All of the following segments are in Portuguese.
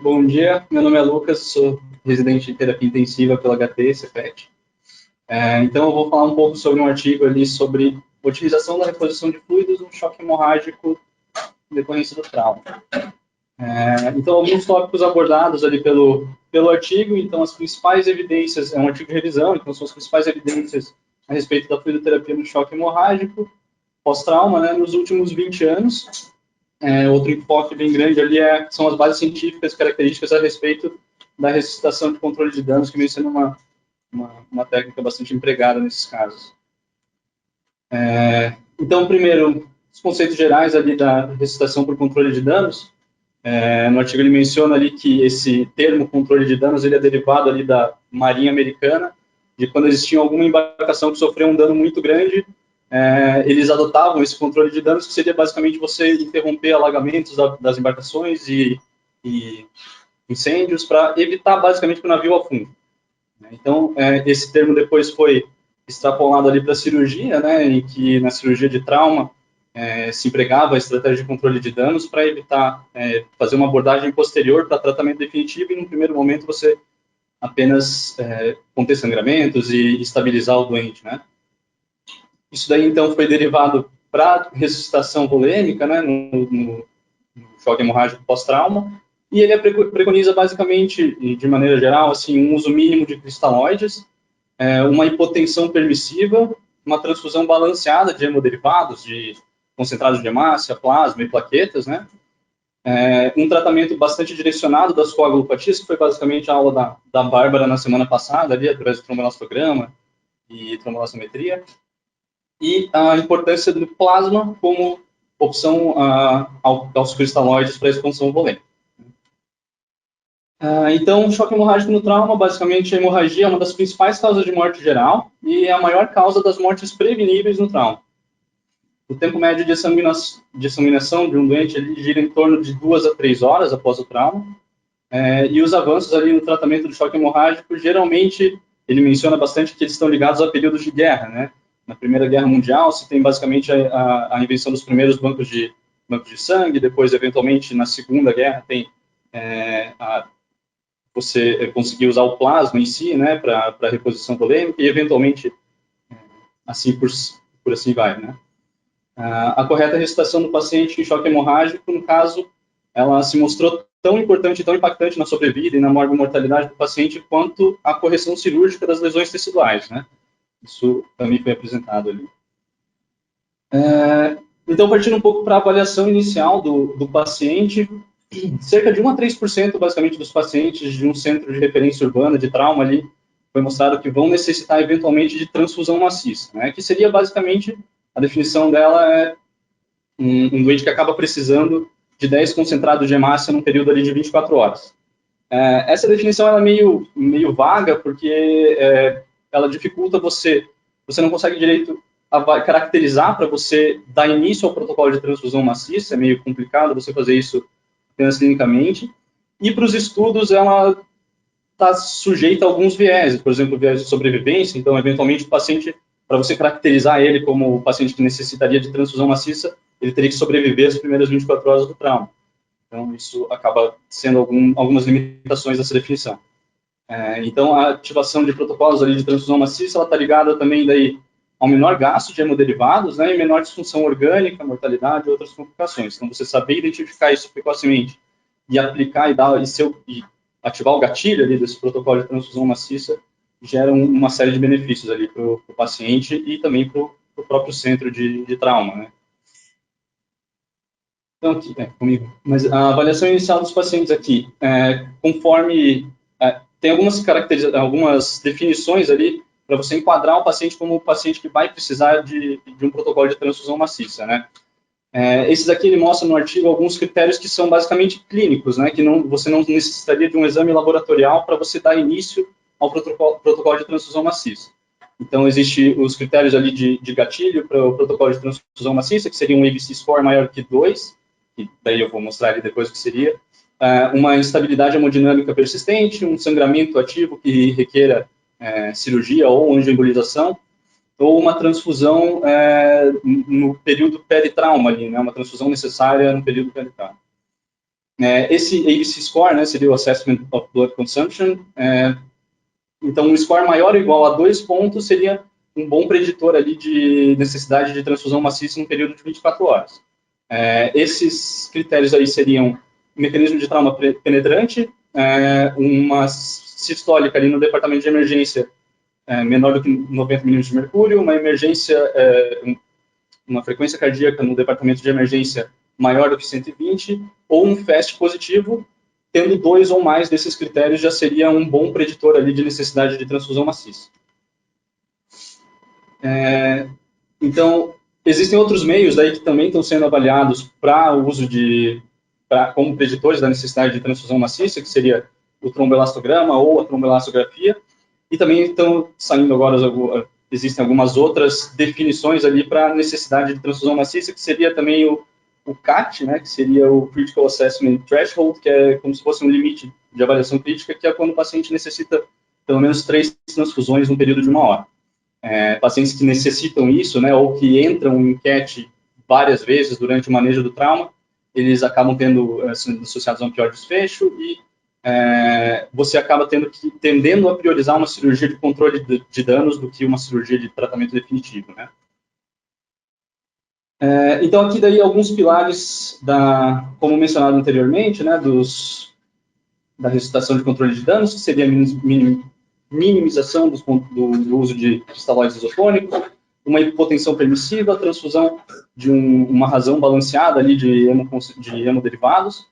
Bom dia, meu nome é Lucas, sou residente de terapia intensiva pela HT, Cefet. Então eu vou falar um pouco sobre um artigo ali sobre utilização da reposição de fluidos no choque hemorrágico em decorrência do trauma. Então, alguns tópicos abordados ali pelo artigo, então as principais evidências, é um artigo de revisão, então são as principais evidências a respeito da fluidoterapia no choque hemorrágico pós-trauma, né, nos últimos 20 anos. Outro enfoque bem grande ali são as bases científicas características a respeito da ressuscitação de controle de danos, que vem sendo uma técnica bastante empregada nesses casos. Então, primeiro, os conceitos gerais ali da ressuscitação por controle de danos. No artigo ele menciona ali que esse termo controle de danos ele é derivado ali da Marinha Americana, de quando existia alguma embarcação que sofreu um dano muito grande, eles adotavam esse controle de danos, que seria basicamente você interromper alagamentos das embarcações e incêndios para evitar basicamente que o navio afunde. Então, esse termo depois foi extrapolado ali para a cirurgia, né, em que na cirurgia de trauma se empregava a estratégia de controle de danos para evitar fazer uma abordagem posterior para tratamento definitivo e, no primeiro momento, você apenas conter sangramentos e estabilizar o doente, né? Isso daí, então, foi derivado para ressuscitação volêmica, né, no choque hemorrágico pós-trauma, e ele preconiza, basicamente, de maneira geral, assim, um uso mínimo de cristalóides, uma hipotensão permissiva, uma transfusão balanceada de hemoderivados, de concentrados de hemácia, plasma e plaquetas, né? Um tratamento bastante direcionado das coagulopatias, que foi basicamente a aula da Bárbara na semana passada, ali, através do tromboelastograma e tromboelastometria, e a importância do plasma como opção aos cristalóides para a expansão volêmica. Então, o choque hemorrágico no trauma, basicamente, a hemorragia é uma das principais causas de morte geral e é a maior causa das mortes preveníveis no trauma. O tempo médio de exsaminação de um doente ele gira em torno de 2 a 3 horas após o trauma, e os avanços ali no tratamento do choque hemorrágico, geralmente, ele menciona bastante que eles estão ligados a períodos de guerra, né? Na Primeira Guerra Mundial, se tem basicamente a invenção dos primeiros bancos de sangue, depois, eventualmente, na Segunda Guerra, tem você conseguir usar o plasma em si, né, para reposição volêmica, e, eventualmente, assim por assim vai, né? A correta ressuscitação do paciente em choque hemorrágico, no caso, ela se mostrou tão importante e tão impactante na sobrevida e na morbimortalidade do paciente quanto a correção cirúrgica das lesões teciduais, né? Isso também foi apresentado ali. Então, partindo um pouco para a avaliação inicial do paciente, cerca de 1 a 3%, basicamente, dos pacientes de um centro de referência urbana de trauma ali, foi mostrado que vão necessitar, eventualmente, de transfusão maciça, né? Que seria, basicamente, a definição dela é um doente que acaba precisando de 10 concentrados de hemácia num período ali de 24 horas. Essa definição ela é meio vaga, porque ela dificulta você não consegue direito caracterizar para você dar início ao protocolo de transfusão maciça, é meio complicado você fazer isso apenas clinicamente, e para os estudos ela está sujeita a alguns vieses, por exemplo, o viés de sobrevivência, então, eventualmente, o paciente, para você caracterizar ele como o paciente que necessitaria de transfusão maciça, ele teria que sobreviver as primeiras 24 horas do trauma. Então, isso acaba sendo algumas limitações dessa definição. Então, a ativação de protocolos ali de transfusão maciça, ela está ligada também daí ao menor gasto de hemoderivados, né, e menor disfunção orgânica, mortalidade e outras complicações. Então, você saber identificar isso precocemente e aplicar e ativar o gatilho ali desse protocolo de transfusão maciça gera uma série de benefícios ali para o paciente e também para o próprio centro de trauma, né? Então, aqui, comigo. Mas a avaliação inicial dos pacientes aqui, conforme tem algumas definições ali para você enquadrar o paciente como o paciente que vai precisar de um protocolo de transfusão maciça, né? Esses aqui ele mostra no artigo alguns critérios que são basicamente clínicos, né? Que você não necessitaria de um exame laboratorial para você dar início ao protocolo de transfusão maciça. Então, existem os critérios ali de gatilho para o protocolo de transfusão maciça, que seria um ABC score maior que 2, que daí eu vou mostrar ali depois o que seria, uma instabilidade hemodinâmica persistente, um sangramento ativo que requeira cirurgia ou angioembolização, ou uma transfusão no período peritrauma ali, né, uma transfusão necessária no período peritrauma. Esse ABC score, né, seria o Assessment of Blood Consumption. Então, um score maior ou igual a 2 pontos seria um bom preditor ali de necessidade de transfusão maciça no período de 24 horas. Esses critérios aí seriam mecanismo de trauma penetrante, uma sistólica ali no departamento de emergência menor do que 90 milímetros de mercúrio, uma emergência, uma frequência cardíaca no departamento de emergência maior do que 120, ou um FAST positivo, tendo 2 ou mais desses critérios já seria um bom preditor ali de necessidade de transfusão maciça. Então, existem outros meios daí que também estão sendo avaliados para o uso como preditores da necessidade de transfusão maciça, que seria o tromboelastograma ou a tromboelastografia, e também estão saindo agora, existem algumas outras definições ali para a necessidade de transfusão maciça, que seria também o CAT, né, que seria o Critical Assessment Threshold, que é como se fosse um limite de avaliação crítica, que é quando o paciente necessita pelo menos 3 transfusões no período de 1 hora. Pacientes que necessitam isso, né, ou que entram em CAT várias vezes durante o manejo do trauma, eles acabam sendo associados a um pior desfecho e você acaba tendendo a priorizar uma cirurgia de controle de danos do que uma cirurgia de tratamento definitivo, né? Então, aqui daí alguns pilares, como mencionado anteriormente, né, da ressuscitação de controle de danos, que seria minimização do uso de cristalóides isotônicos, uma hipotensão permissiva, transfusão de uma razão balanceada ali de hemoderivados,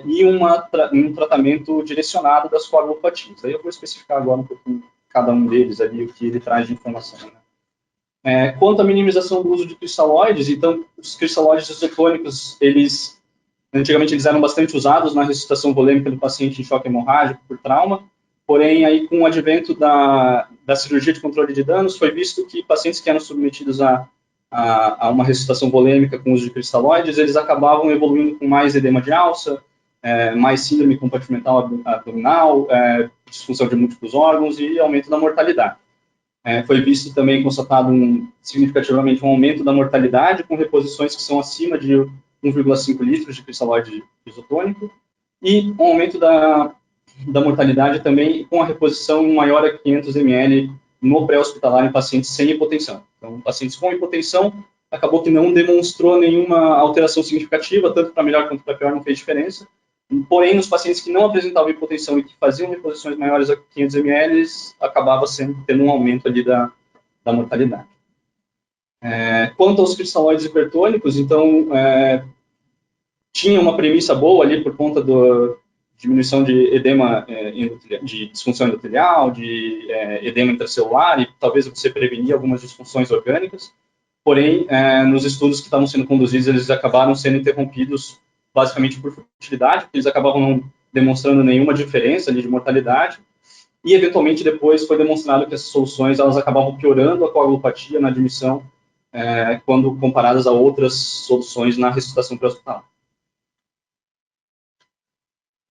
e um tratamento direcionado das coagulopatias. Aí eu vou especificar agora um pouquinho cada um deles ali, o que ele traz de informação, né? Quanto à minimização do uso de cristalóides, então, os cristalóides isotônicos, antigamente eles eram bastante usados na ressuscitação volêmica do paciente em choque hemorrágico por trauma, porém, aí, com o advento da cirurgia de controle de danos, foi visto que pacientes que eram submetidos a uma ressuscitação volêmica com uso de cristalóides, eles acabavam evoluindo com mais edema de alça, mais síndrome compartimental abdominal, disfunção de múltiplos órgãos e aumento da mortalidade. Foi visto também, constatado significativamente um aumento da mortalidade com reposições que são acima de 1,5 litros de cristalóide isotônico e um aumento da mortalidade também com a reposição maior a 500 ml no pré-hospitalar em pacientes sem hipotensão. Então, pacientes com hipotensão, acabou que não demonstrou nenhuma alteração significativa, tanto para melhor quanto para pior, não fez diferença. Porém, nos pacientes que não apresentavam hipotensão e que faziam reposições maiores a 500 ml, acabava tendo um aumento ali da mortalidade. Quanto aos cristalóides hipertônicos, então, tinha uma premissa boa ali por conta da diminuição de edema, de disfunção endotelial, de edema intracelular, e talvez você prevenir algumas disfunções orgânicas. Porém, nos estudos que estavam sendo conduzidos, eles acabaram sendo interrompidos basicamente por futilidade, porque eles acabavam não demonstrando nenhuma diferença ali de mortalidade, e eventualmente depois foi demonstrado que essas soluções elas acabavam piorando a coagulopatia na admissão, quando comparadas a outras soluções na ressuscitação pré-hospitalar.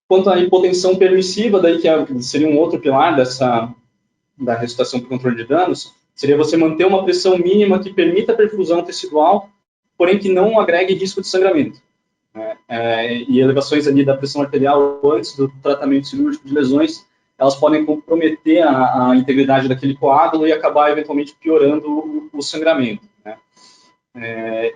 Quanto à hipotensão permissiva, daí que seria um outro pilar da ressuscitação por controle de danos, seria você manter uma pressão mínima que permita a perfusão tecidual, porém que não agregue risco de sangramento. E elevações ali da pressão arterial antes do tratamento cirúrgico de lesões, elas podem comprometer a integridade daquele coágulo e acabar eventualmente piorando o sangramento, né?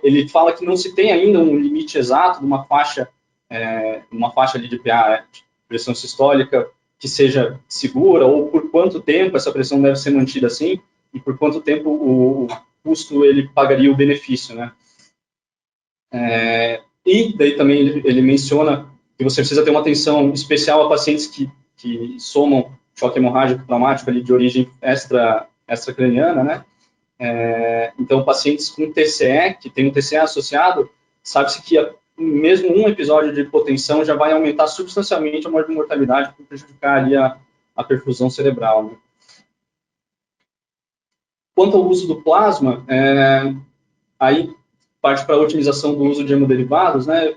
Ele fala que não se tem ainda um limite exato de uma faixa ali de PA, de pressão sistólica, que seja segura, ou por quanto tempo essa pressão deve ser mantida assim, e por quanto tempo o custo ele pagaria o benefício, né? E daí também ele menciona que você precisa ter uma atenção especial a pacientes que somam choque hemorrágico traumático ali de origem extracraniana, né? Então, pacientes com TCE, que tem um TCE associado, sabe-se que mesmo um episódio de hipotensão já vai aumentar substancialmente a mortalidade por prejudicar ali a perfusão cerebral, né? Quanto ao uso do plasma, aí parte para a otimização do uso de hemoderivados, né?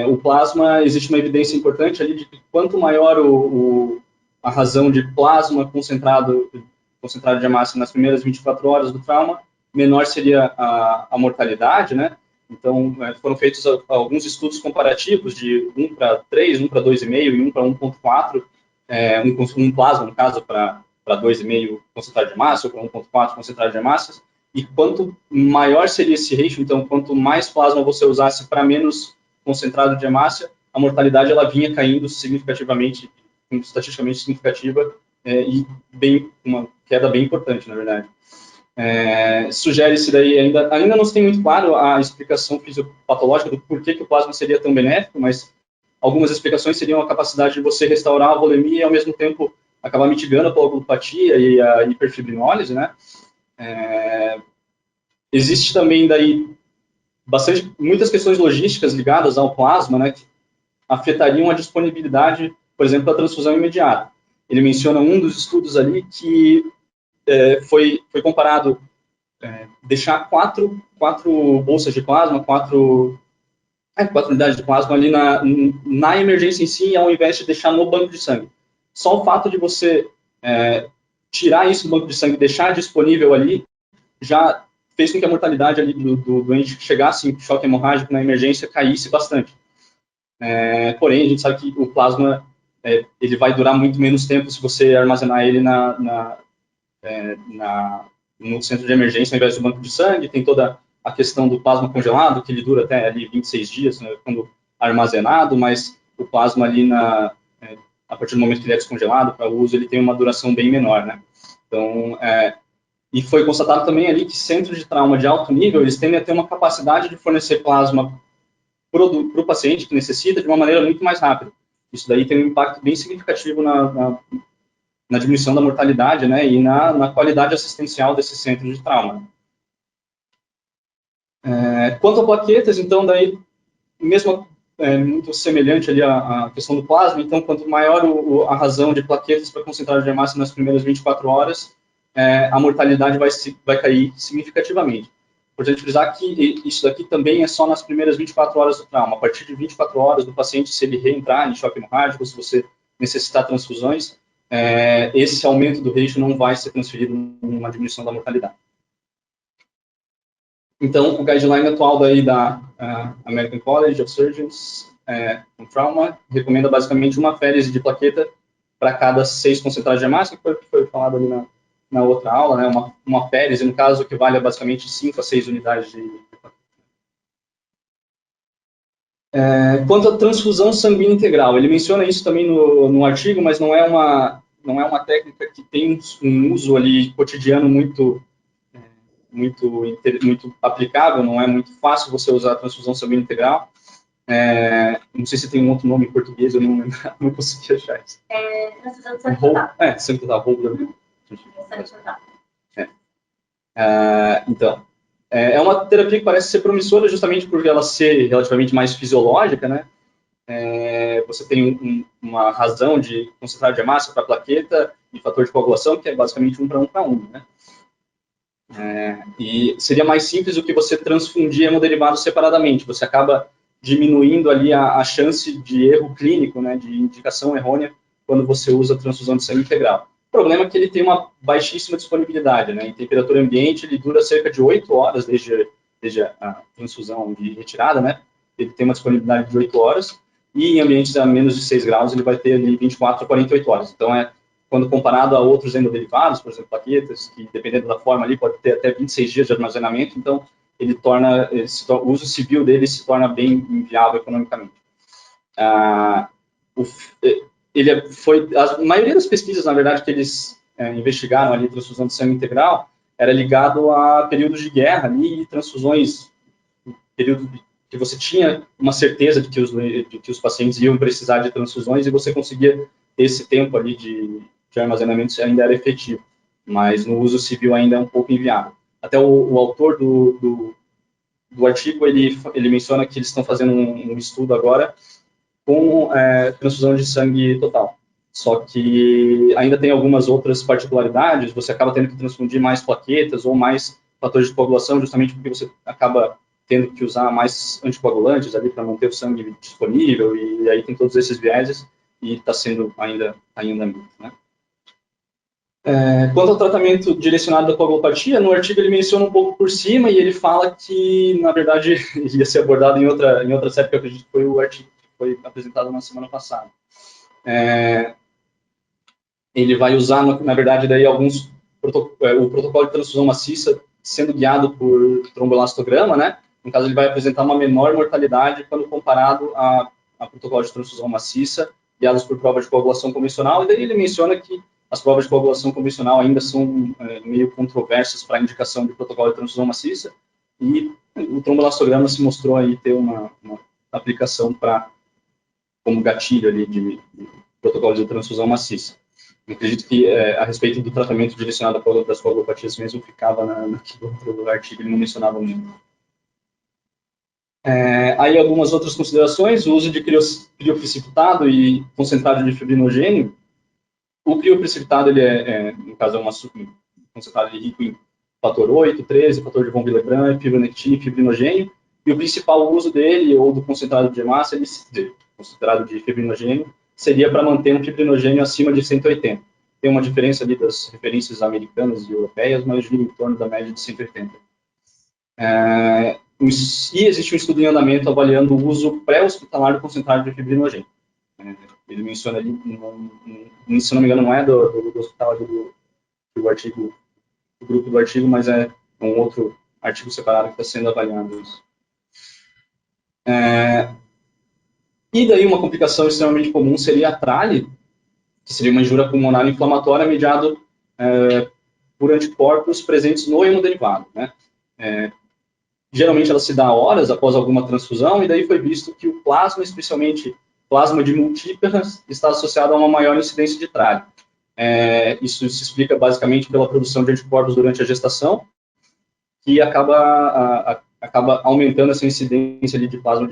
O plasma, existe uma evidência importante ali de que quanto maior a razão de plasma concentrado de hemácia nas primeiras 24 horas do trauma, menor seria a mortalidade, né? Então, foram feitos alguns estudos comparativos de 1 para 3, 1 para 2,5 e 1 para 1,4, um plasma, no caso, para 2,5 concentrado de massa, ou para 1,4 concentrado de massas, e quanto maior seria esse ratio, então, quanto mais plasma você usasse para menos concentrado de hemácia, a mortalidade ela vinha caindo significativamente, estatisticamente significativa, e uma queda bem importante, na verdade. Sugere-se daí, ainda não se tem muito claro a explicação fisiopatológica do porquê que o plasma seria tão benéfico, mas algumas explicações seriam a capacidade de você restaurar a volemia e, ao mesmo tempo, acabar mitigando a coagulopatia e a hiperfibrinólise, né? Existe também daí muitas questões logísticas ligadas ao plasma, né, que afetariam a disponibilidade, por exemplo, da transfusão imediata. Ele menciona um dos estudos ali que foi comparado deixar quatro bolsas de plasma, quatro unidades de plasma ali na emergência em si, ao invés de deixar no banco de sangue. Só o fato de você tirar isso do banco de sangue e deixar disponível ali, já fez com que a mortalidade ali do doente que chegasse em choque hemorrágico na emergência caísse bastante. Porém, a gente sabe que o plasma ele vai durar muito menos tempo se você armazenar ele no centro de emergência ao invés do banco de sangue. Tem toda a questão do plasma congelado, que ele dura até ali 26 dias, né, quando armazenado, mas o plasma ali, a partir do momento que ele é descongelado para uso, ele tem uma duração bem menor, né? Então, e foi constatado também ali que centros de trauma de alto nível, eles tendem a ter uma capacidade de fornecer plasma para o paciente que necessita de uma maneira muito mais rápida. Isso daí tem um impacto bem significativo na diminuição da mortalidade, né, e na qualidade assistencial desses centros de trauma. Quanto a plaquetas, então, daí, mesmo muito semelhante ali à questão do plasma, então, quanto maior a razão de plaquetas para concentrado de hemácia nas primeiras 24 horas, a mortalidade vai cair significativamente. Importante frisar que isso daqui também é só nas primeiras 24 horas do trauma. A partir de 24 horas do paciente, se ele reentrar em choque hemorrágico, se você necessitar transfusões, esse aumento do ratio não vai ser transferido numa diminuição da mortalidade. Então, o guideline atual daí da American College of Surgeons com trauma recomenda basicamente uma férise de plaqueta para cada 6 concentrados de hemácia, que foi falado ali na outra aula, né? Uma férise, no caso, que vale basicamente 5 a 6 unidades de plaqueta. Quanto à transfusão sanguínea integral, ele menciona isso também no artigo, mas não é uma técnica que tem um uso ali cotidiano muito aplicável, não é muito fácil você usar a transfusão sanguínea integral. Não sei se tem um outro nome em português, eu não consegui achar isso. Transfusão de sangue total. Sangue total, Sangue total. Então, é uma terapia que parece ser promissora justamente por ela ser relativamente mais fisiológica, né? Você tem uma razão de concentrado de hemácia para plaqueta e fator de coagulação, que é basicamente 1 para 1, né? E seria mais simples do que você transfundir hemoderivados separadamente. Você acaba diminuindo ali a chance de erro clínico, né, de indicação errônea, quando você usa a transfusão de sangue integral. O problema é que ele tem uma baixíssima disponibilidade, né? Em temperatura ambiente, ele dura cerca de 8 horas desde a transfusão de retirada, né? Ele tem uma disponibilidade de 8 horas, e em ambientes a menos de 6 graus, ele vai ter ali 24 a 48 horas. Então, quando comparado a outros hemoderivados, por exemplo, plaquetas, que dependendo da forma ali, pode ter até 26 dias de armazenamento, então o uso civil dele se torna bem inviável economicamente. A maioria das pesquisas, na verdade, que eles investigaram ali, transfusão de sangue integral, era ligado a períodos de guerra ali, e transfusões, período que você tinha uma certeza de que os pacientes iam precisar de transfusões, e você conseguia ter esse tempo ali de armazenamento ainda era efetivo, mas no uso civil ainda é um pouco inviável. Até o autor do artigo, ele menciona que eles estão fazendo um estudo agora com transfusão de sangue total. Só que ainda tem algumas outras particularidades, você acaba tendo que transfundir mais plaquetas ou mais fatores de coagulação, justamente porque você acaba tendo que usar mais anticoagulantes ali para manter o sangue disponível, e aí tem todos esses vieses, e está sendo ainda muito, né? Quanto ao tratamento direcionado da coagulopatia, no artigo ele menciona um pouco por cima e ele fala que, na verdade, ia ser abordado em outra série, que eu acredito que foi o artigo que foi apresentado na semana passada. Ele vai usar, na verdade, daí o protocolo de transfusão maciça sendo guiado por tromboelastograma, né? No caso, ele vai apresentar uma menor mortalidade quando comparado a protocolo de transfusão maciça guiados por prova de coagulação convencional, e daí ele menciona que as provas de coagulação convencional ainda são meio controversas para a indicação de protocolo de transfusão maciça, e o tromboelastograma se mostrou aí ter uma aplicação como gatilho ali de protocolo de transfusão maciça. Eu acredito que a respeito do tratamento direcionado das coagulopatias mesmo ficava naquele outro artigo, ele não mencionava muito. Aí algumas outras considerações, o uso de crioprecipitado e concentrado de fibrinogênio. O crioprecipitado, ele no caso, é um concentrado rico em fator 8, 13, fator de von Willebrand, fibronectina e fibrinogênio, e o principal uso dele, ou do concentrado de hemácia, concentrado de fibrinogênio, seria para manter um fibrinogênio acima de 180. Tem uma diferença ali das referências americanas e europeias, mas gira em torno da média de 180. E existe um estudo em andamento avaliando o uso pré-hospitalar do concentrado de fibrinogênio. Ele menciona ali, se não me engano, não é do hospital do artigo, do grupo do artigo, mas é um outro artigo separado que está sendo avaliado isso. E daí uma complicação extremamente comum seria a trale, que seria uma injúria pulmonar inflamatória mediada por anticorpos presentes no hemoderivado, né? Geralmente ela se dá horas após alguma transfusão, e daí foi visto que o plasma, especialmente plasma de multíperas, está associado a uma maior incidência de trale. Isso se explica basicamente pela produção de anticorpos durante a gestação, que acaba aumentando essa incidência ali de plasma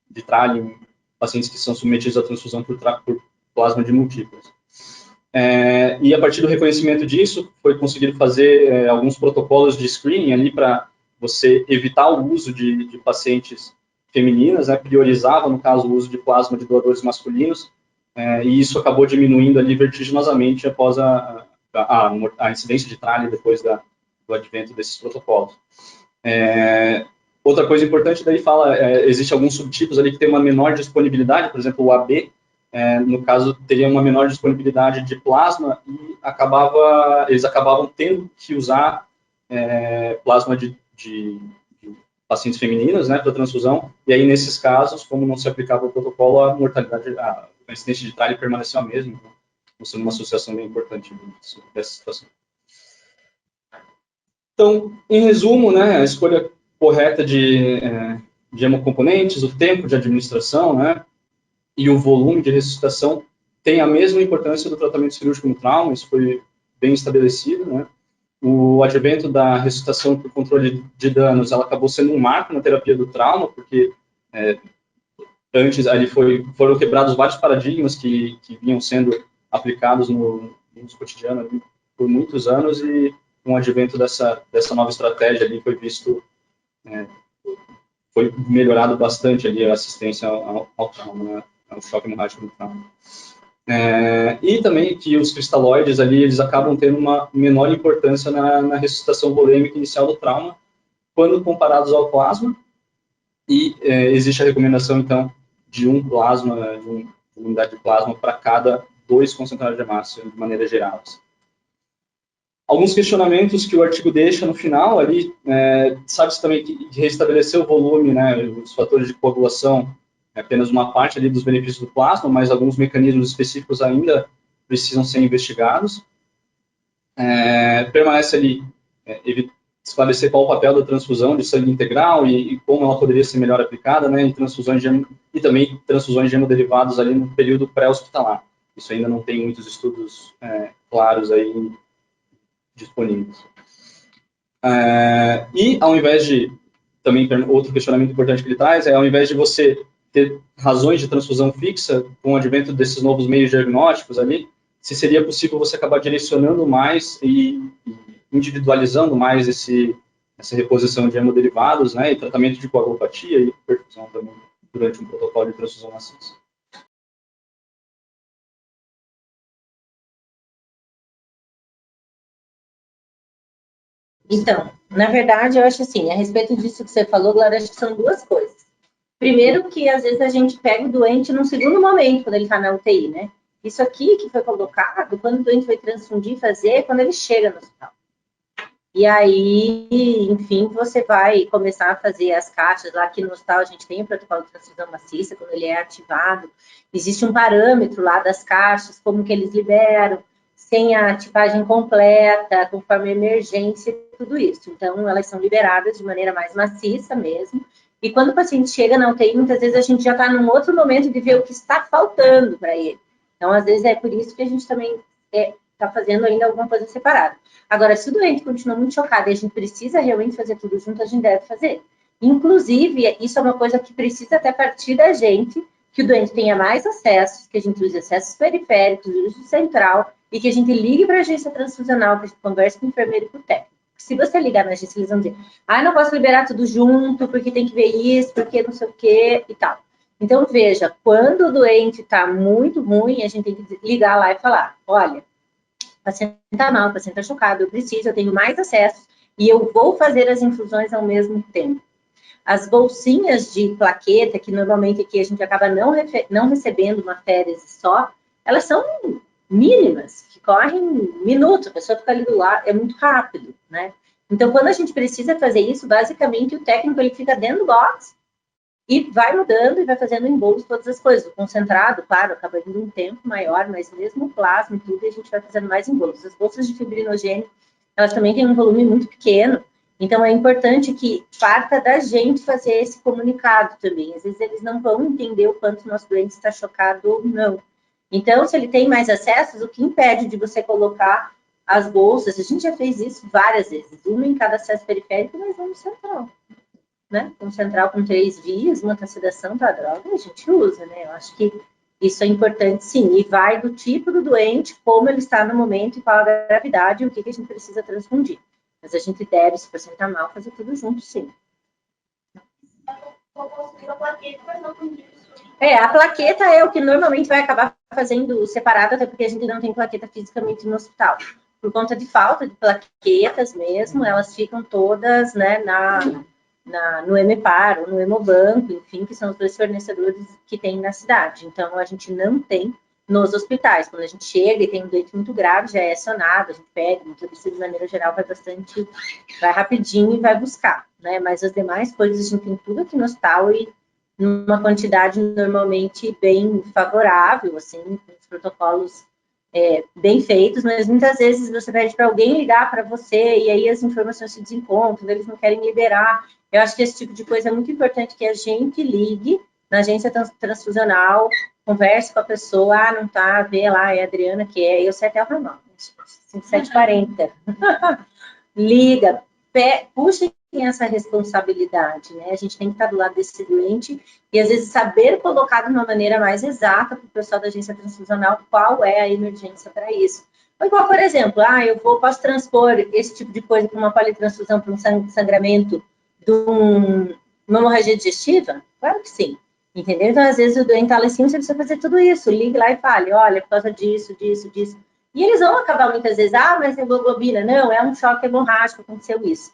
de trale em pacientes que são submetidos à transfusão por plasma de multíperas. E a partir do reconhecimento disso, foi conseguido fazer alguns protocolos de screening ali para você evitar o uso de pacientes femininas, né, priorizava, no caso, o uso de plasma de doadores masculinos, e isso acabou diminuindo ali vertiginosamente após a incidência de trale depois do advento desses protocolos. Outra coisa importante daí existe alguns subtipos ali que tem uma menor disponibilidade, por exemplo, o AB, no caso, teria uma menor disponibilidade de plasma e eles acabavam tendo que usar plasma de pacientes femininas, né, para transfusão, e aí nesses casos, como não se aplicava o protocolo, a mortalidade, a incidência de trale permaneceu a mesma, então, mostrando uma associação bem importante dessa situação. Então, em resumo, né, a escolha correta de hemocomponentes, o tempo de administração, né, e o volume de ressuscitação tem a mesma importância do tratamento cirúrgico no trauma, isso foi bem estabelecido, né. O advento da ressuscitação por controle de danos, ela acabou sendo um marco na terapia do trauma, porque antes ali foram quebrados vários paradigmas que vinham sendo aplicados no cotidiano ali por muitos anos, e com o advento dessa nova estratégia ali foi visto, foi melhorado bastante ali a assistência ao trauma, né, ao choque hemorrágico no trauma. E também que os cristalóides ali, eles acabam tendo uma menor importância na ressuscitação volêmica inicial do trauma, quando comparados ao plasma, e existe a recomendação, então, de uma unidade de plasma para cada 2 concentrados de hemácia, de maneira geral. Alguns questionamentos que o artigo deixa no final ali, sabe-se também que restabelecer o volume, né, os fatores de coagulação, é apenas uma parte ali dos benefícios do plasma, mas alguns mecanismos específicos ainda precisam ser investigados. Permanece ali esclarecer qual o papel da transfusão de sangue integral e como ela poderia ser melhor aplicada, né, em transfusões e também transfusões de hemoderivados ali no período pré-hospitalar. Isso ainda não tem muitos estudos claros aí disponíveis. E ao invés de, também outro questionamento importante que ele traz, ao invés de você ter razões de transfusão fixa, com o advento desses novos meios diagnósticos ali, se seria possível você acabar direcionando mais e individualizando mais essa reposição de hemoderivados, né, e tratamento de coagulopatia e perfusão também durante um protocolo de transfusão maciça. Então, na verdade, eu acho assim, a respeito disso que você falou, Glória, acho que são duas coisas. Primeiro que, às vezes, a gente pega o doente num segundo momento, quando ele está na UTI, né? Isso aqui que foi colocado, quando o doente vai transfundir, fazer, quando ele chega no hospital. E aí, enfim, você vai começar a fazer as caixas. Lá aqui no hospital a gente tem o protocolo de transfusão maciça, quando ele é ativado. Existe um parâmetro lá das caixas, como que eles liberam, sem a ativagem completa, conforme a emergência, tudo isso. Então, elas são liberadas de maneira mais maciça mesmo. E quando o paciente chega na UTI, muitas vezes a gente já está num outro momento de ver o que está faltando para ele. Então, às vezes é por isso que a gente também está fazendo ainda alguma coisa separada. Agora, se o doente continua muito chocado e a gente precisa realmente fazer tudo junto, a gente deve fazer. Inclusive, isso é uma coisa que precisa até partir da gente, que o doente tenha mais acessos, que a gente use acessos periféricos, uso central, e que a gente ligue para a agência transfusional, que a gente converse com o enfermeiro e com o técnico. Se você ligar na agência, eles vão dizer, não posso liberar tudo junto, porque tem que ver isso, porque não sei o quê e tal. Então, veja, quando o doente está muito ruim, a gente tem que ligar lá e falar, olha, o paciente está mal, o paciente está chocado, eu tenho mais acessos e eu vou fazer as infusões ao mesmo tempo. As bolsinhas de plaqueta, que normalmente aqui a gente acaba não recebendo uma férise só, elas são mínimas, que correm minutos, a pessoa fica ali do lado, é muito rápido, né? Então, quando a gente precisa fazer isso, basicamente o técnico ele fica dentro do box e vai mudando e vai fazendo em bolos todas as coisas. O concentrado, claro, acaba indo um tempo maior, mas mesmo o plasma e tudo, a gente vai fazendo mais em bolos. As bolsas de fibrinogênio, elas também têm um volume muito pequeno, então é importante que parta da gente fazer esse comunicado também. Às vezes eles não vão entender o quanto o nosso doente está chocado ou não. Então, se ele tem mais acessos, o que impede de você colocar as bolsas? A gente já fez isso várias vezes, uma em cada acesso periférico, mas uma no central. Né? Um central com 3 vias, uma sedação para droga, a gente usa, né? Eu acho que isso é importante, sim. E vai do tipo do doente, como ele está no momento e qual a gravidade e o que a gente precisa transfundir. Mas a gente deve, se o paciente está mal, fazer tudo junto, sim. A plaqueta é o que normalmente vai acabar fazendo separado, até porque a gente não tem plaqueta fisicamente no hospital. Por conta de falta de plaquetas mesmo, elas ficam todas, né, no Hemepar ou no Hemobanco, enfim, que são os 2 fornecedores que tem na cidade. Então, a gente não tem nos hospitais. Quando a gente chega e tem um doente muito grave, já é acionado, a gente pede, tudo isso de maneira geral vai rapidinho e vai buscar, né? Mas as demais coisas a gente tem tudo aqui no hospital e numa quantidade normalmente bem favorável, assim, com os protocolos bem feitos, mas muitas vezes você pede para alguém ligar para você e aí as informações se desencontram, eles não querem liberar. Eu acho que esse tipo de coisa é muito importante que a gente ligue na agência transfusional, converse com a pessoa, não tá, vê lá, é a Adriana que é, eu sei até o nome, 5740. Liga, puxa essa responsabilidade, né? A gente tem que estar do lado desse doente e, às vezes, saber colocar de uma maneira mais exata para o pessoal da agência transfusional qual é a emergência para isso. Ou igual, por exemplo, posso transpor esse tipo de coisa para uma politransfusão, para um sangramento de uma hemorragia digestiva? Claro que sim. Entendeu? Então, às vezes, o doente está lá assim, você precisa fazer tudo isso. Ligue lá e fale, olha, por causa disso, disso, disso. E eles vão acabar muitas vezes, mas é hemoglobina. Não, é um choque hemorrágico, aconteceu isso.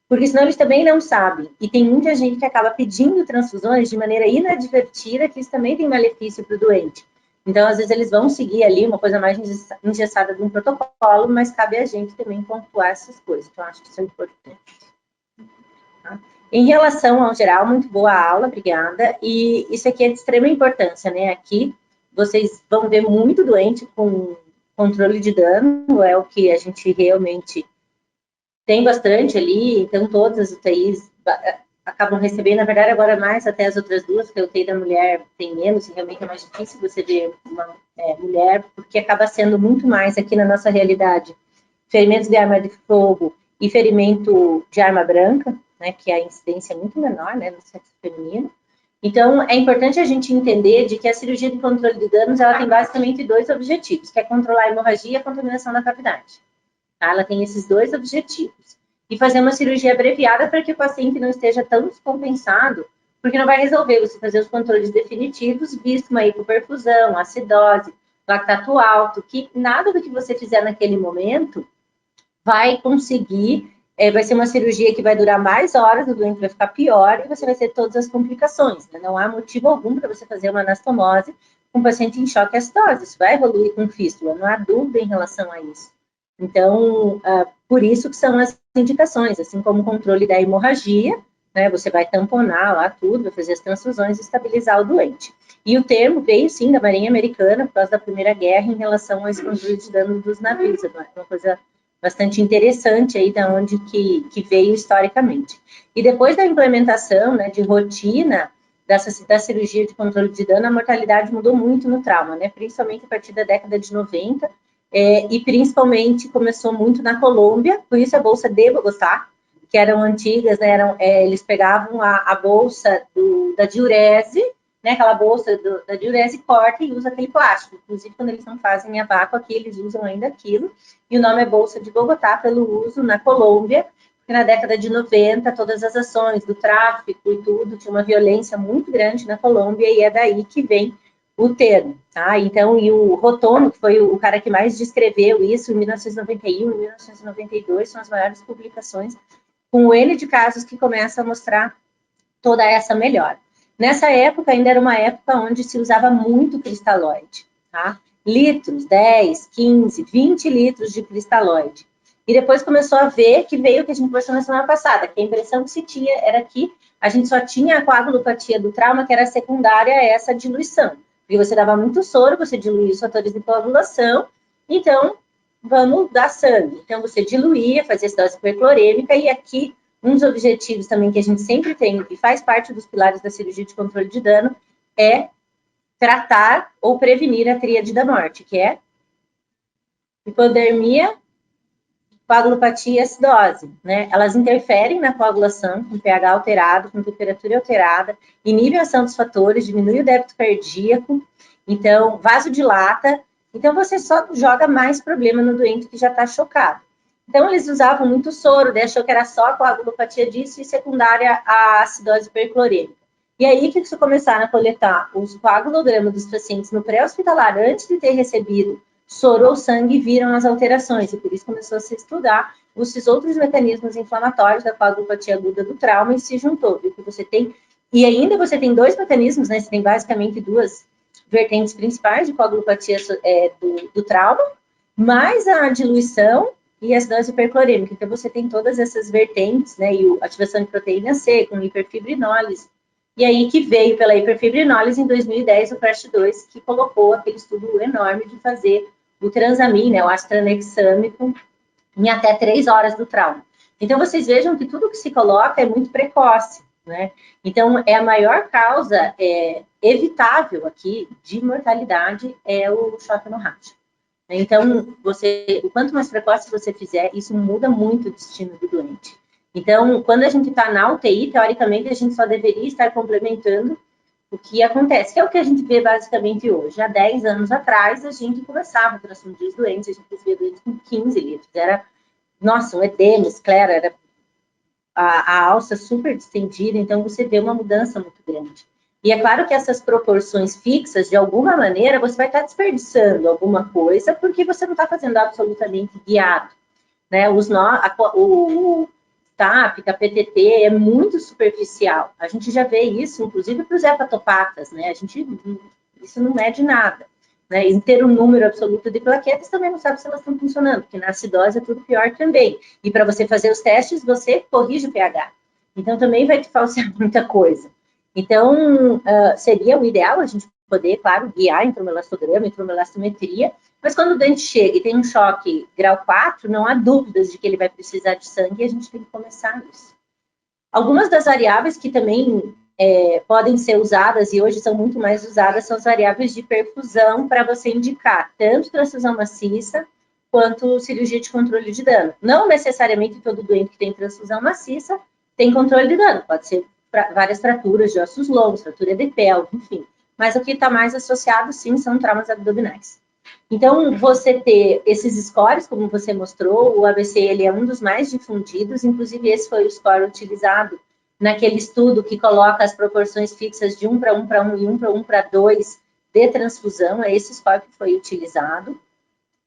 Porque senão eles também não sabem. E tem muita gente que acaba pedindo transfusões de maneira inadvertida, que isso também tem malefício para o doente. Então, às vezes, eles vão seguir ali uma coisa mais engessada de um protocolo, mas cabe a gente também pontuar essas coisas. Então, acho que isso é importante. Tá? Em relação ao geral, muito boa aula, obrigada. E isso aqui é de extrema importância, né? Aqui, vocês vão ver muito doente com controle de dano, é o que a gente realmente tem bastante ali, então todas as UTIs acabam recebendo, na verdade agora mais até as outras duas, porque a UTI da mulher tem menos, e realmente é mais difícil você ver uma mulher, porque acaba sendo muito mais aqui na nossa realidade, ferimentos de arma de fogo e ferimento de arma branca, né, que a incidência é muito menor, né, no sexo feminino. Então, é importante a gente entender de que a cirurgia de controle de danos, ela tem basicamente 2 objetivos, que é controlar a hemorragia e a contaminação da cavidade. Tá? Ela tem esses 2 objetivos. E fazer uma cirurgia abreviada para que o paciente não esteja tão descompensado, porque não vai resolver você fazer os controles definitivos, visto uma hipoperfusão, acidose, lactato alto, que nada do que você fizer naquele momento vai conseguir vai ser uma cirurgia que vai durar mais horas, o doente vai ficar pior e você vai ter todas as complicações. Né? Não há motivo algum para você fazer uma anastomose com um paciente em choque acidose. Isso vai evoluir com fístula, não há dúvida em relação a isso. Então, por isso que são as indicações, assim como o controle da hemorragia, né? Você vai tamponar lá tudo, vai fazer as transfusões e estabilizar o doente. E o termo veio, sim, da Marinha Americana, por causa da Primeira Guerra, em relação a esse controle de dano dos navios. É uma coisa bastante interessante aí, da onde que veio historicamente. E depois da implementação, né, de rotina da cirurgia de controle de dano, a mortalidade mudou muito no trauma, né, principalmente a partir da década de 90, e principalmente começou muito na Colômbia, por isso a Bolsa de Bogotá, que eram antigas, né, eles pegavam a bolsa da diurese, né, aquela bolsa da diurese, corta e usa aquele plástico. Inclusive, quando eles não fazem a vácuo aqui, eles usam ainda aquilo. E o nome é Bolsa de Bogotá, pelo uso na Colômbia, porque na década de 90, todas as ações do tráfico e tudo, tinha uma violência muito grande na Colômbia, e é daí que vem o termo, tá? Então, e o Rotono, que foi o cara que mais descreveu isso, em 1991 e 1992, são as maiores publicações, com o N de casos que começam a mostrar toda essa melhora. Nessa época, ainda era uma época onde se usava muito cristalóide, tá? Litros, 10, 15, 20 litros de cristalóide. E depois começou a ver que veio o que a gente conversou na semana passada, que a impressão que se tinha era que a gente só tinha a coagulopatia do trauma, que era secundária a essa diluição. Porque você dava muito soro, você diluía os fatores de coagulação, então vamos dar sangue. Então você diluía, fazia acidose hiperclorêmica, e aqui um dos objetivos também que a gente sempre tem, e faz parte dos pilares da cirurgia de controle de dano, é tratar ou prevenir a tríade da morte, que é hipodermia, coagulopatia e acidose, né? Elas interferem na coagulação, com pH alterado, com temperatura alterada, inibem a ação dos fatores, diminui o débito cardíaco, então, vasodilata, então você só joga mais problema no doente que já está chocado. Então, eles usavam muito soro, daí achou que era só a coagulopatia disso e secundária a acidose hiperclorêmica. E aí que eles começaram a coletar os coagulogramas dos pacientes no pré-hospitalar antes de ter recebido soro ou sangue, viram as alterações, e por isso começou a se estudar esses outros mecanismos inflamatórios da coagulopatia aguda do trauma, e se juntou, viu, que você tem, e ainda você tem dois mecanismos, né, você tem basicamente duas vertentes principais de coagulopatia do trauma, mais a diluição e a acidose hiperclorêmica, então você tem todas essas vertentes, né, e a ativação de proteína C, com hiperfibrinólise, e aí que veio pela hiperfibrinólise em 2010 o FAST-2, que colocou aquele estudo enorme de fazer o transamin, né, o astranexâmico, em até 3 horas do trauma. Então, vocês vejam que tudo que se coloca é muito precoce, né? Então, a maior causa evitável aqui de mortalidade é o choque hemorrágico. Então, o quanto mais precoce você fizer, isso muda muito o destino do doente. Então, quando a gente está na UTI, teoricamente, a gente só deveria estar complementando o que acontece, que é o que a gente vê basicamente hoje. Há 10 anos atrás, a gente começava a transfundir os doentes, a gente recebia doentes com 15 litros. Era, nossa, um edema, esclera, era a alça super distendida, então você vê uma mudança muito grande. E é claro que essas proporções fixas, de alguma maneira, você vai estar desperdiçando alguma coisa, porque você não está fazendo absolutamente guiado. Né? O TAP, a PTT é muito superficial. A gente já vê isso, inclusive para os hepatopatas, né? Isso não mede nada. Né? E ter um número absoluto de plaquetas também não sabe se elas estão funcionando, porque na acidose é tudo pior também. E para você fazer os testes, você corrige o pH. Então também vai te falsear muita coisa. Então, seria o ideal a gente poder, claro, guiar intramelastograma, intramelastrometria, mas quando o doente chega e tem um choque grau 4, não há dúvidas de que ele vai precisar de sangue e a gente tem que começar isso. Algumas das variáveis que também podem ser usadas e hoje são muito mais usadas são as variáveis de perfusão para você indicar tanto transfusão maciça quanto cirurgia de controle de dano. Não necessariamente todo doente que tem transfusão maciça tem controle de dano, pode ser várias fraturas de ossos longos, fratura de pelve, enfim. Mas o que está mais associado, sim, são traumas abdominais. Então, você ter esses scores, como você mostrou, o ABC ele é um dos mais difundidos, inclusive esse foi o score utilizado naquele estudo que coloca as proporções fixas de 1 para 1 para 1 e 1 para 1 para 2 de transfusão, é esse score que foi utilizado.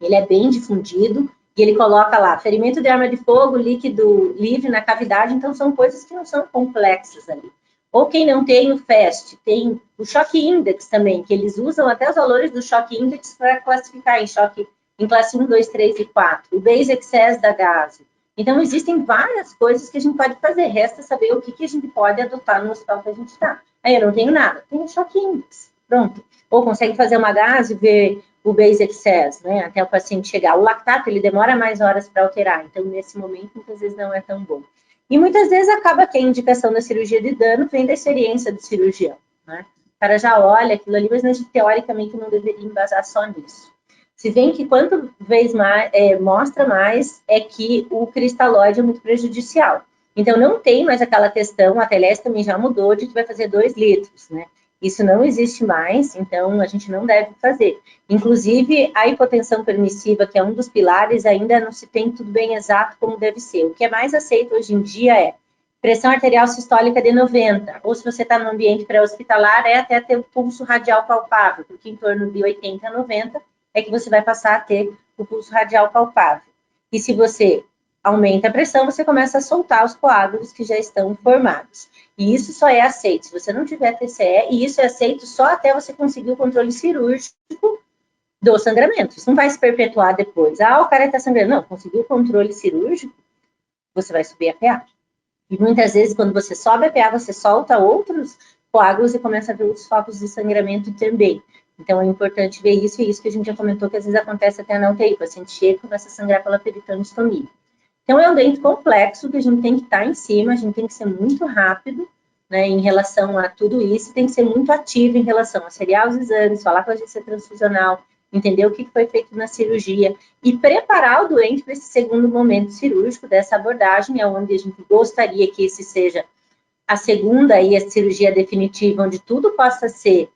Ele é bem difundido, E ele coloca lá, ferimento de arma de fogo, líquido livre na cavidade, então são coisas que não são complexas ali. Ou quem não tem o FAST, tem o choque index também, que eles usam até os valores do choque index para classificar em choque em classe 1, 2, 3 e 4. O base excess da GASE. Então, existem várias coisas que a gente pode fazer. Resta saber o que a gente pode adotar no hospital que a gente está. Aí eu não tenho nada, tenho o choque index. Pronto. Ou consegue fazer uma GASE e ver o base excess, né? Até o paciente chegar. O lactato, ele demora mais horas para alterar. Então, nesse momento, muitas vezes não é tão bom. E muitas vezes acaba que a indicação da cirurgia de dano vem da experiência do cirurgião, né? O cara já olha aquilo ali, mas a gente teoricamente não deveria embasar só nisso. Se vê que quanto vez mais, mostra mais é que o cristalóide é muito prejudicial. Então, não tem mais aquela questão, a TLS também já mudou, de que vai fazer 2 litros, né? Isso não existe mais, então a gente não deve fazer. Inclusive, a hipotensão permissiva, que é um dos pilares, ainda não se tem tudo bem exato como deve ser. O que é mais aceito hoje em dia é pressão arterial sistólica de 90, ou se você está no ambiente pré-hospitalar, é até ter o pulso radial palpável, porque em torno de 80 a 90 é que você vai passar a ter o pulso radial palpável. E se você aumenta a pressão, você começa a soltar os coágulos que já estão formados. E isso só é aceito se você não tiver TCE, e isso é aceito só até você conseguir o controle cirúrgico do sangramento. Isso não vai se perpetuar depois. Ah, o cara está sangrando. Não, conseguiu o controle cirúrgico, você vai subir a PA. E muitas vezes, quando você sobe a PA, você solta outros coágulos e começa a ver outros focos de sangramento também. Então, é importante ver isso, e isso que a gente já comentou, que às vezes acontece até na UTI, o paciente chega e começa a sangrar pela peritoneostomia. Então, é um dente complexo que a gente tem que estar em cima, a gente tem que ser muito rápido, né, em relação a tudo isso, tem que ser muito ativo em relação a seriar os exames, falar com a agência transfusional, entender o que foi feito na cirurgia e preparar o doente para esse segundo momento cirúrgico dessa abordagem, é onde a gente gostaria que esse seja a segunda e a cirurgia definitiva, onde tudo possa ser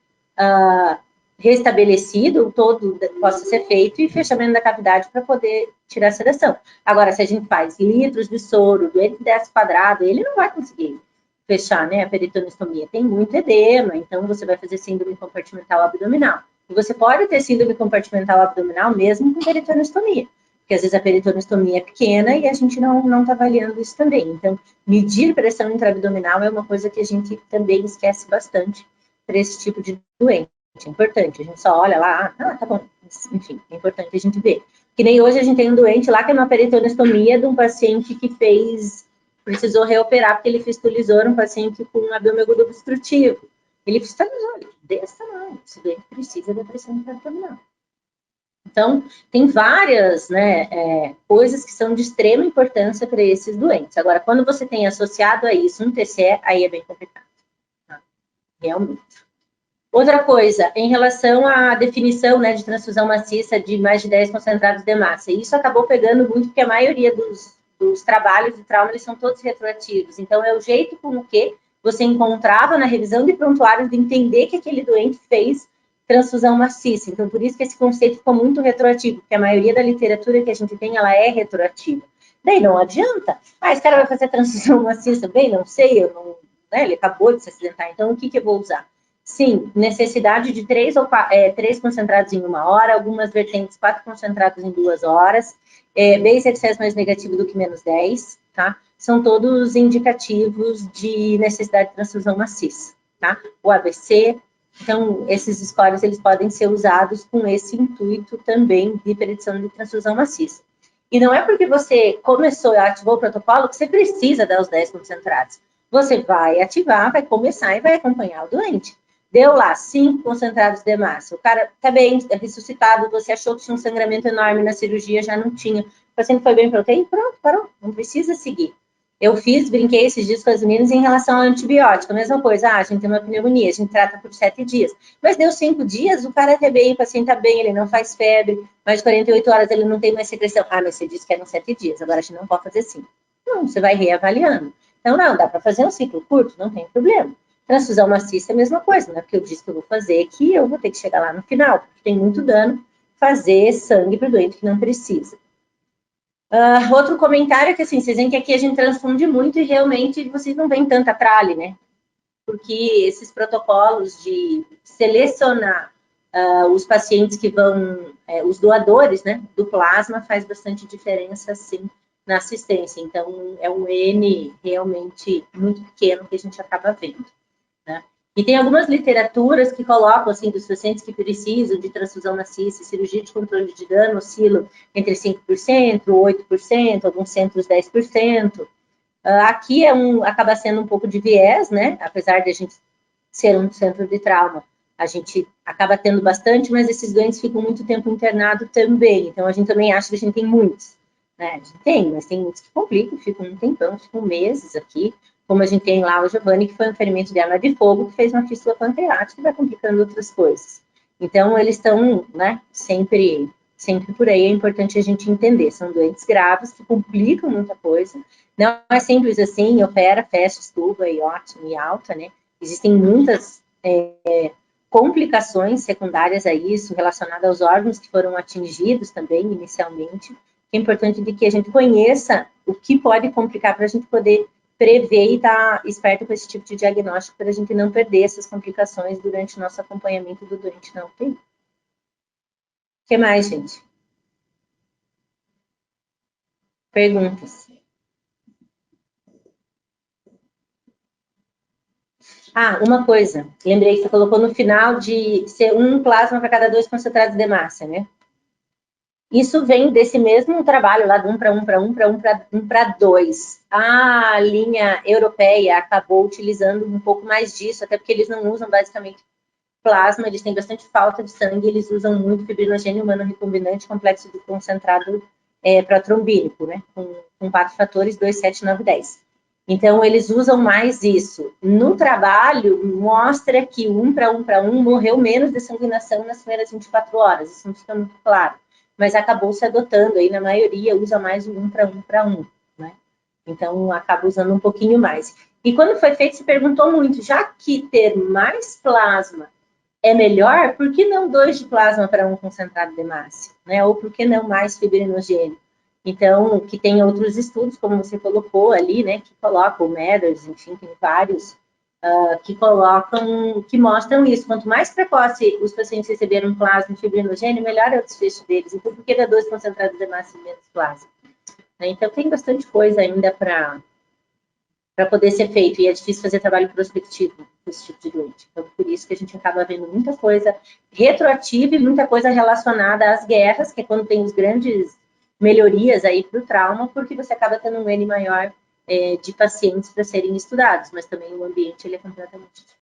restabelecido, todo possa ser feito e fechamento da cavidade para poder tirar a sedação. Agora, se a gente faz litros de soro, doente desce quadrado, ele não vai conseguir fechar, né, a peritoneostomia. Tem muito edema, então você vai fazer síndrome compartimental abdominal. E você pode ter síndrome compartimental abdominal mesmo com peritoneostomia, porque às vezes a peritoneostomia é pequena e a gente não está avaliando isso também. Então, medir pressão intraabdominal é uma coisa que a gente também esquece bastante para esse tipo de doente. É importante, a gente só olha lá, tá bom, enfim, é importante a gente ver. Que nem hoje a gente tem um doente lá que é uma peritoneostomia de um paciente que precisou reoperar porque ele fistulizou um paciente com um abdômen agudo obstrutivo. Ele fistulizou, desse tamanho, esse doente precisa da pressão intraabdominal. Então, tem várias, né, coisas que são de extrema importância para esses doentes. Agora, quando você tem associado a isso um TCE, aí é bem complicado, tá? Realmente. Outra coisa, em relação à definição, né, de transfusão maciça de mais de 10 concentrados de massa, isso acabou pegando muito porque a maioria dos trabalhos de trauma, eles são todos retroativos. Então, é o jeito com que você encontrava na revisão de prontuários de entender que aquele doente fez transfusão maciça. Então, por isso que esse conceito ficou muito retroativo, porque a maioria da literatura que a gente tem, ela é retroativa. Daí não adianta. Esse cara vai fazer transfusão maciça? Bem, não sei, né, ele acabou de se acidentar, então o que eu vou usar? Sim, necessidade de 3 concentrados em 1 hora, algumas vertentes 4 concentrados em 2 horas, base excess mais negativo do que menos 10, tá? São todos indicativos de necessidade de transfusão maciça, tá? O ABC, então, esses scores, eles podem ser usados com esse intuito também de predição de transfusão maciça. E não é porque você ativou o protocolo que você precisa dar os 10 concentrados. Você vai ativar, vai começar e vai acompanhar o doente. Deu lá 5 concentrados de massa. O cara tá bem, ressuscitado, você achou que tinha um sangramento enorme na cirurgia, já não tinha. O paciente foi bem proteína, pronto, parou. Não precisa seguir. Eu brinquei esses dias com as meninas em relação ao antibiótico. A mesma coisa, a gente tem uma pneumonia, a gente trata por 7 dias. Mas deu 5 dias, o cara tá bem, o paciente tá bem, ele não faz febre, mais de 48 horas ele não tem mais secreção. Mas você disse que eram 7 dias, agora a gente não pode fazer 5. Não, você vai reavaliando. Então, não, dá para fazer um ciclo curto, não tem problema. Transfusão maciça é a mesma coisa, né? Porque eu disse que eu vou fazer, que eu vou ter que chegar lá no final, porque tem muito dano fazer sangue para o doente que não precisa. Outro comentário é que, assim, vocês veem que aqui a gente transfunde muito e realmente vocês não veem tanta tralha, né? Porque esses protocolos de selecionar os pacientes que vão, os doadores, né, do plasma faz bastante diferença, sim, na assistência. Então, é um N realmente muito pequeno que a gente acaba vendo, né? E tem algumas literaturas que colocam, assim, dos pacientes que precisam de transfusão maciça, cirurgia de controle de dano, oscilam entre 5%, 8%, alguns centros 10%. Aqui acaba sendo um pouco de viés, né? Apesar de a gente ser um centro de trauma, a gente acaba tendo bastante, mas esses doentes ficam muito tempo internados também. Então, a gente também acha que a gente tem muitos, né? A gente tem, mas tem muitos que complicam, ficam um tempão, ficam meses aqui. Como a gente tem lá o Giovanni, que foi um ferimento de arma de fogo, que fez uma fístula pancreática e vai complicando outras coisas. Então, eles estão, né, sempre por aí. É importante a gente entender. São doentes graves que complicam muita coisa. Não é simples assim, opera, fecha, estuva e ótimo e alta, né? Existem muitas complicações secundárias a isso, relacionadas aos órgãos que foram atingidos também, inicialmente. É importante de que a gente conheça o que pode complicar para a gente poder prever e estar esperto com esse tipo de diagnóstico para a gente não perder essas complicações durante o nosso acompanhamento do doente na UTI. O que mais, gente? Perguntas? Uma coisa, lembrei que você colocou no final de ser um plasma para cada 2 concentrados de hemácia, né? Isso vem desse mesmo trabalho lá, de 1 para 1 para 1 para 1 para 1 para 2. A linha europeia acabou utilizando um pouco mais disso, até porque eles não usam basicamente plasma, eles têm bastante falta de sangue, eles usam muito fibrinogênio humano recombinante complexo de concentrado protrombínico, né? Com 4 fatores, 2, 7, 9, 10. Então, eles usam mais isso. No trabalho, mostra que 1 para 1 para 1 morreu menos de sanguinação nas primeiras 24 horas. Isso não fica muito claro. Mas acabou se adotando. Aí, na maioria, usa mais o 1 para 1 para 1. Né? Então, acaba usando um pouquinho mais. E quando foi feito, se perguntou muito, já que ter mais plasma é melhor, por que não 2 de plasma para 1 concentrado de hemácia? Né? Ou por que não mais fibrinogênio? Então, que tem outros estudos, como você colocou ali, né, que colocam o Mathers, enfim, tem vários que colocam, que mostram isso. Quanto mais precoce os pacientes receberam plasma e fibrinogênio, melhor é o desfecho deles. Então, por que dar 2 concentrados de massa e menos plasma? Então, tem bastante coisa ainda para poder ser feito, e é difícil fazer trabalho prospectivo com esse tipo de doente. Então, por isso que a gente acaba vendo muita coisa retroativa e muita coisa relacionada às guerras, que é quando tem os grandes melhorias aí para o trauma, porque você acaba tendo um N maior de pacientes para serem estudados, mas também o ambiente ele é completamente diferente.